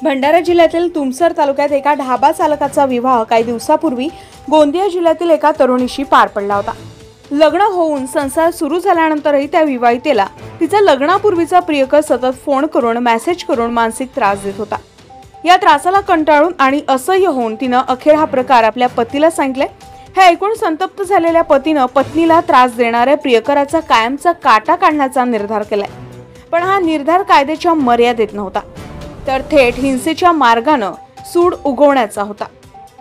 भंडारा जिल्ह्यातील तुमसर तालुक्यात एका ढाबा चालकाचा विवाह काही दिवसापूर्वी गोंदिया जिल्ह्यातील एका तरुणीशी पार पडला होता। लग्न होऊन संसार सुरू झाल्यानंतरही त्या विवाहितेला तिचा लग्नापूर्वीचा प्रियकर सतत फोन करून मेसेज करून मानसिक त्रास देत होता। या त्रासाला कंटाळून आणि असह्य होऊन तिने अखेर हा प्रकार आपल्या पतीला सांगितले। हे ऐकून संतप्त झालेल्या पतीने पत्नीला त्रास देणाऱ्या प्रियकराचा कायमचा काटा काढण्याचा निर्धार केलाय। पण हा निर्धार कायद्याच्या मर्यादेत नव्हता, तर थेट हिंसेच्या मार्गाने सूड उगवण्याचा होता।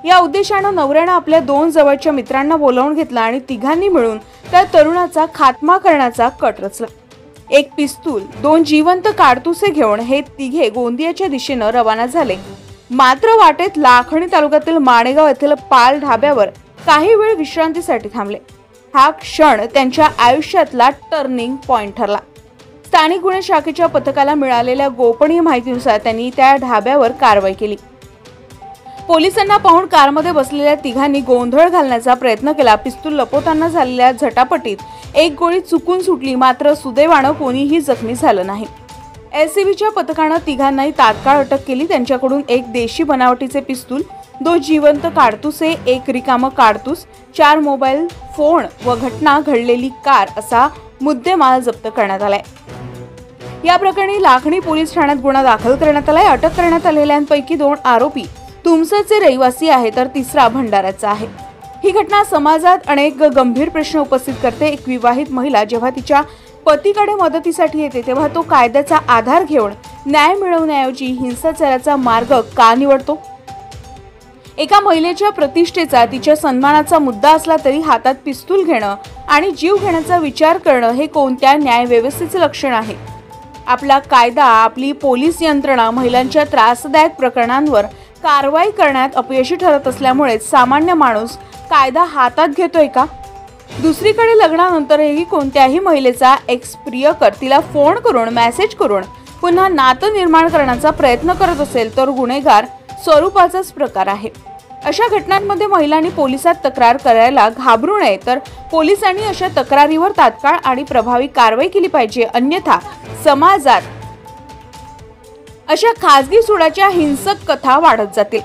या उद्देशाने नवऱ्याने आपल्या 2 जवळच्या मित्रांना बोलावून घेतला आणि तिघांनी मिळून त्या तरुणाचा खात्मा करण्याचा कट रचला। एक पिस्तूल, 2 जिवंत काडतुसे घेऊन हे तिघे गोंदियाच्या दिशेने रवाना झाले। मात्र वाटेत लाखणी तालुक्यातील माणेगाव येथील पाल ढाब्यावर काही वेळ विश्रांतीसाठी थांबले। हा क्षण त्यांच्या आयुष्यातला टर्निंग पॉइंट ठरला। स्थानिक गुन्हे शाखेच्या पथकाला मिळालेल्या गोपनीय माहितीनुसार त्यांनी त्या ढाब्यावर कारवाई केली। पोलिसांना पाहून कारमध्ये बसलेल्या तिघांनी गोंधळ घालण्याचा प्रयत्न केला। पिस्तूल लपवताना झालेल्या झटापटीत एक गोळी चुकून सुटली, मात्र सुदैवाने कोणीही जखमी झालं नाही। एसीबीच्या पथकाने तिघांनाही तात्काळ अटक केली। त्यांच्याकडून एक देशी बनावटीचे पिस्तूल, 2 जिवंत काडतुसे, 1 रिकामं काडतूस, 4 मोबाईल फोन व घटना घडलेली कार असा मुद्देमाल जप्त करण्यात आलाय। या प्रकरणी लाखणी पोलीस ठाण्यात गुन्हा दाखल करण्यात आलाय। अटक करण्यात आलेल्यांपैकी 2 आरोपी तुमसरचे रहिवासी आहे, तर तिसरा भंडाराचा आहे। ही घटना समाजात अनेक गंभीर प्रश्न उपस्थित करते। एक विवाहित महिला जेव्हा तिच्या पतीकडे मदतीसाठी येते तेव्हा तो कायद्याचा आधार घेऊन न्याय मिळवण्याऐवजी हिंसाचाराचा मार्ग का निवडतो? एका महिलेच्या प्रतिष्ठेचा, तिच्या सन्मानाचा मुद्दा असला तरी हातात पिस्तूल घेणं आणि जीव घेण्याचा विचार करणं हे कोणत्या न्यायव्यवस्थेचे लक्षण आहे? आपला कायदा, आपली पोलीस यंत्रणा महिलांच्या त्रासदायक प्रकरणांवर कारवाई करण्यात अपयशी ठरत असल्यामुळे सामान्य माणूस कायदा हातात घेतोय का? दुसरीकडे लग्नानंतरही कोणत्याही महिलेचा एक्स प्रियकर तिला फोन करून मेसेज करून पुन्हा नातं निर्माण करण्याचा प्रयत्न करत असेल तर गुन्हेगार स्वरूपाचाच प्रकार आहे। अशा घटनांमध्ये महिलांनी पोलिसात तक्रार करायला घाबरू नये, तर पोलिसांनी अशा तक्रारीवर तात्काळ आणि प्रभावी कारवाई केली पाहिजे। अन्यथा समाजात अशा खासगी सुडाच्या हिंसक कथा वाढत जातील।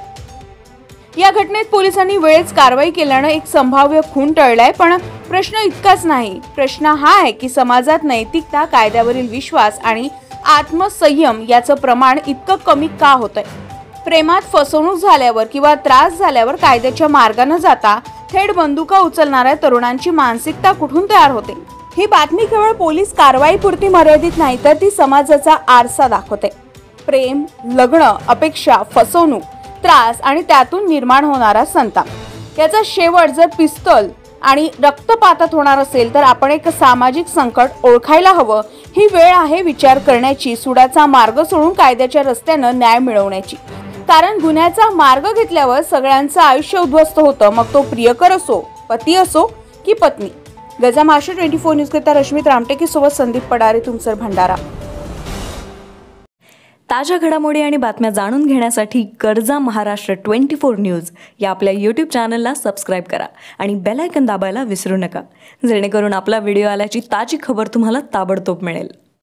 या घटनेत पोलिसांनी वेळेत कारवाई केल्याने एक संभाव्य खून टळलाय। पण प्रश्न इतकाच नाही, प्रश्न हा आहे की समाजात नैतिकता, कायद्यावरील विश्वास आणि आत्मसंयम याचं प्रमाण इतकं कमी का होतंय? प्रेमात फसवणूक झाल्यावर किंवा त्रास झाल्यावर कायद्याच्या मार्गाने जाता थेट बंदुका उचलणाऱ्या तरुणांची मानसिकता कुठून तयार होते? ही बातमी केवळ पोलीस कारवाईपुरती मर्यादित नाही, तर ती समाजाचा आरसा दाखवते। प्रेम, लग्न, अपेक्षा, फसवणूक, त्रास आणि त्यातून निर्माण होणारा संताप याचा शेवट जर पिस्तूल आणि रक्तपातात होणार असेल तर आपण एक सामाजिक संकट ओळखायला हवं। ही वेळ आहे विचार करण्याची, सुडाचा मार्ग सोडून कायद्याच्या रस्त्याने न्याय मिळवण्याची। कारण गुन्ह्याचा मार्ग घेतल्यावर सगळ्यांचं आयुष्य उद्ध्वस्त होतं, मग तो प्रियकर असो, पती असो की पत्नी। गजा महाराष्ट्र 24 न्यूज करता रश्मित रामटेके सोबत संदीप पडारे, तुमसर, भंडारा। ताज्या घडामोडी आणि बातम्या जाणून घेण्यासाठी गरजा महाराष्ट्र 24 न्यूज या आपल्या YouTube चॅनलला सबस्क्राईब करा आणि बेल आयकॉन दाबायला विसरू नका, जेणेकरून आपला व्हिडिओ आल्याची ताजी खबर तुम्हाला ताबडतोब मिळेल।